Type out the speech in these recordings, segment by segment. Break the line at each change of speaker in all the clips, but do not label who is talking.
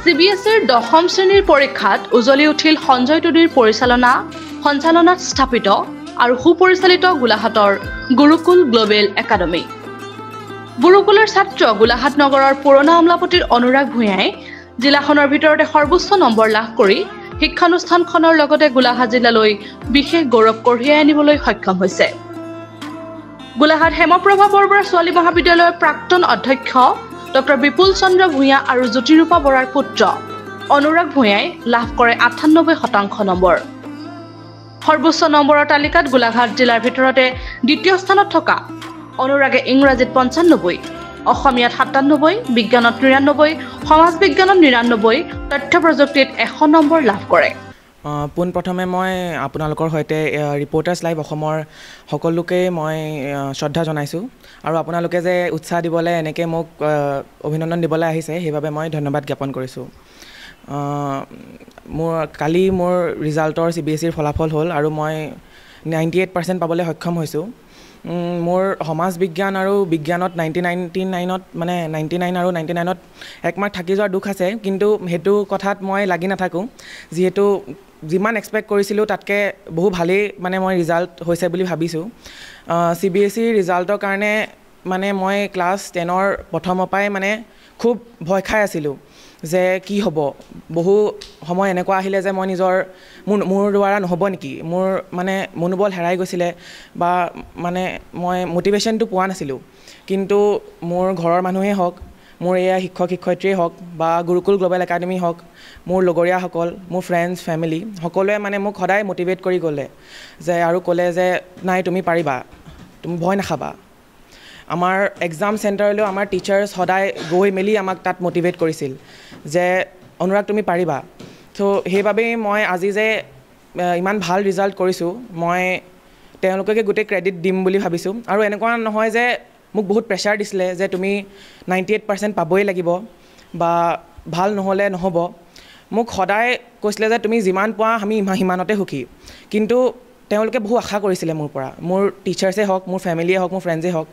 CBSEৰ 10ম শ্ৰেণীৰ পৰীক্ষাত উজলি উঠিল সঞ্জয় টুডিৰ সঞ্চালনাত স্থাপিত আৰু সুপৰিচালিত গোলাঘাটৰ গুৰুকুল গ্লোবেল একাডেমী। গুৰুকুলৰ ছাত্ৰ গোলাঘাট নগৰৰ পুৰণা আমলাপতিৰ অনুৰাগ ভূঞাই জিলাখনৰ ভিতৰতে সৰ্বোচ্চ নম্বৰ লাভ কৰি শিক্ষানুষ্ঠানখনৰ লগতে গোলাঘাট জিলালৈ বিশেষ গৌৰৱ কঢ়িয়াই আনিবলৈ সক্ষম হৈছে। গোলাঘাট হেমপ্ৰভা বৰবৰা ছোৱালী মহাবিদ্যালয়ৰ প্ৰাক্তন অধ্যক্ষ ডক্টৰ বিপুল চন্দ্ৰ ভূঞা আৰু জ্যোতিৰূপা বৰাৰ পুত্ৰ অনুৰাগ ভূঞাই লাভ কৰে 98% নম্বৰ। সৰ্বোচ্চ নম্বৰৰ তালিকাত গোলাঘাট জিলাৰ ভিতৰতে দ্বিতীয় স্থানত থকা অনুৰাগে ইংৰাজীত 95, অসমীয়াত 97, বিজ্ঞানত 93, সমাজ বিজ্ঞানত 99, তথ্য প্ৰযুক্তিত 100 নম্বৰ লাভ কৰে।
পোনপ্ৰথমে মই আপোনালোকৰ সৈতে ৰিপৰ্টাৰ্ছ লাইভ অসমৰ সকলোকে মই শ্ৰদ্ধা জনাইছোঁ আৰু আপোনালোকে যে উৎসাহ দিবলৈ এনেকৈ মোক অভিনন্দন দিবলৈ আহিছে সেইবাবে মই ধন্যবাদ জ্ঞাপন কৰিছোঁ। কালি মোৰ ৰিজাল্টৰ CBSEৰ ফলাফল হ'ল আৰু মই 98% পাবলৈ সক্ষম হৈছোঁ। মোৰ সমাজ বিজ্ঞান আৰু বিজ্ঞানত 99 আৰু 99ত 1 মাৰ্ক থাকি যোৱাৰ দুখ আছে, কিন্তু সেইটো কথাত মই লাগি নাথাকোঁ, যিহেতু যিমান এক্সপেক্ট কৰিছিলোঁ তাতকৈ বহু ভালেই মই ৰিজাল্ট হৈছে বুলি ভাবিছোঁ। CBSEৰ ৰিজাল্টৰ কাৰণে মই ক্লাছ 10ৰ প্ৰথমৰ পৰাই খুব ভয় খাই আছিলোঁ যে কি হ'ব। বহু সময় এনেকুৱা আহিলে যে মই মোৰ দ্বাৰা নহ'ব নেকি, মোৰ মনোবল হেৰাই গৈছিলে বা মই মটিভেশ্যনটো পোৱা নাছিলোঁ। কিন্তু মোৰ ঘৰৰ মানুহেই হওক, মোৰ এয়া শিক্ষক শিক্ষয়িত্ৰীয়ে হওক বা গুৰুকুল গ্লোবেল একাডেমি হওক, মোৰ লগৰীয়াসকল, মোৰ ফ্ৰেণ্ডছ ফেমিলি সকলোৱে মোক সদায় মটিভেট কৰি গ'লে আৰু ক'লে যে নাই তুমি পাৰিবা, তুমি ভয় নাখাবা। আমাৰ এক্সাম চেণ্টাৰলৈও আমাৰ টিচাৰ্ছ সদায় গৈ মেলি আমাক তাত মটিভেট কৰিছিল যে অনুৰাগ তুমি পাৰিবা। ত' সেইবাবেই মই আজি যে ইমান ভাল ৰিজাল্ট কৰিছোঁ, মই তেওঁলোককে গোটেই ক্ৰেডিট দিম বুলি ভাবিছোঁ। আৰু এনেকুৱা নহয় যে মোক বহুত প্ৰেছাৰ দিছিলে যে তুমি 98% পাবই লাগিব বা ভাল নহ'লে নহ'ব। মোক সদায় কৈছিলে যে তুমি যিমান পোৱা আমি সিমানতে সুখী। কিন্তু তেওঁলোকে বহু আশা কৰিছিলে মোৰ পৰা, মোৰ টিচাৰ্ছে হওক, মোৰ ফেমিলিয়ে হওক, মোৰ ফ্ৰেণ্ডছে হওক।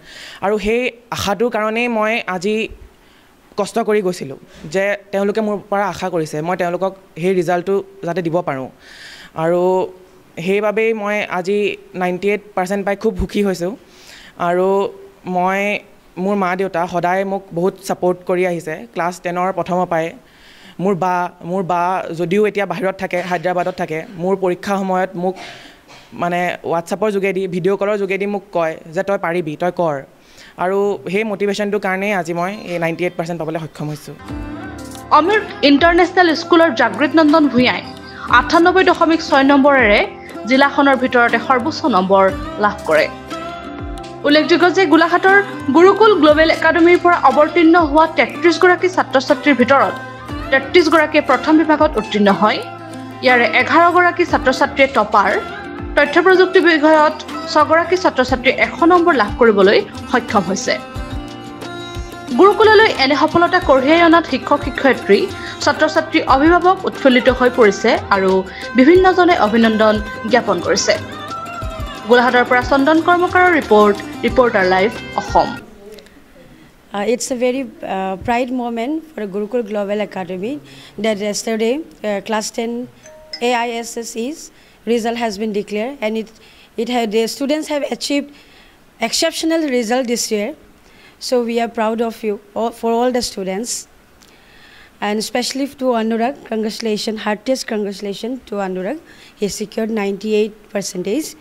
আৰু সেই আশাটোৰ কাৰণেই মই আজি কষ্ট কৰি গৈছিলোঁ যে তেওঁলোকে মোৰ পৰা আশা কৰিছে মই তেওঁলোকক সেই ৰিজাল্টটো যাতে দিব পাৰোঁ। আৰু সেইবাবেই মই আজি 98% পাই খুব সুখী হৈছোঁ। আৰু মোৰ মা দেউতা সদায় মোক বহুত ছাপোৰ্ট কৰি আহিছে ক্লাছ 10ৰ প্ৰথমৰ পৰাই। মোৰ বা যদিও এতিয়া বাহিৰত থাকে, হায়দৰাবাদত থাকে, মোৰ পৰীক্ষাৰ সময়ত মোক হোৱাটছআপৰ যোগেদি, ভিডিঅ' কলৰ যোগেদি মোক কয় যে তই পাৰিবি, তই কৰ। আৰু সেই মটিভেশ্যনটোৰ কাৰণেই আজি মই এই 98% পাবলৈ সক্ষম হৈছোঁ।
অমৃত ইণ্টাৰনেশ্যনেল স্কুলৰ জাগৃত নন্দন ভূঞাই 98.6 নম্বৰেৰে জিলাখনৰ ভিতৰতে সৰ্বোচ্চ নম্বৰ লাভ কৰে। উল্লেখযোগ্য যে গোলাঘাটৰ গুৰুকুল গ্লোবেল একাডেমীৰ পৰা অৱতীৰ্ণ হোৱা 33 গৰাকী ছাত্ৰ ছাত্ৰীৰ ভিতৰত 33 গৰাকীয়ে প্ৰথম বিভাগত উত্তীৰ্ণ হয়। ইয়াৰে 11 গৰাকী ছাত্ৰ ছাত্ৰীয়ে টপাৰ, তথ্য প্ৰযুক্তি বিষয়ত 6 গৰাকী ছাত্ৰ ছাত্ৰীয়ে 100 নম্বৰ লাভ কৰিবলৈ সক্ষম হৈছে। গুৰুকুললৈ এনে সফলতা কঢ়িয়াই অনাত শিক্ষক শিক্ষয়িত্ৰী, ছাত্ৰ ছাত্ৰী, অভিভাৱক উৎফুল্লিত হৈ পৰিছে আৰু বিভিন্নজনে অভিনন্দন জ্ঞাপন কৰিছে। গোলাঘাটৰ পৰা চন্দন কৰ্মকাৰৰ reporter live Assam.
It's a very pride moment for Gurukul Global Academy that yesterday class 10 AISSE's result has been declared, and the students have achieved exceptional result this year. So we are proud of you, for all the students, and especially to Anurag. Congratulations, heartiest congratulations to Anurag. He secured 98%.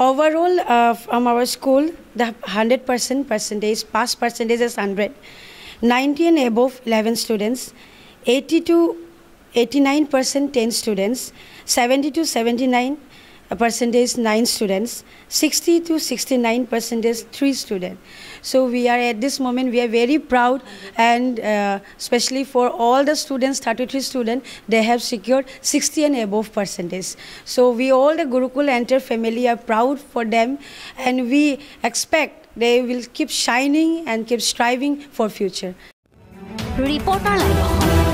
Overall, from our school, the 100% percentage, pass percentage is 100. 90 and above 11 students, 80 to 89% 10 students, 70 to 79% 9 students, 60 to 69% 3 students. So we are at this moment, we are very proud, and especially for all the students, 33 students, they have secured 60 and above percentage. So we all the Gurukul Enter family are proud for them, and we expect they will keep shining and keep striving for future.
Reporter Live.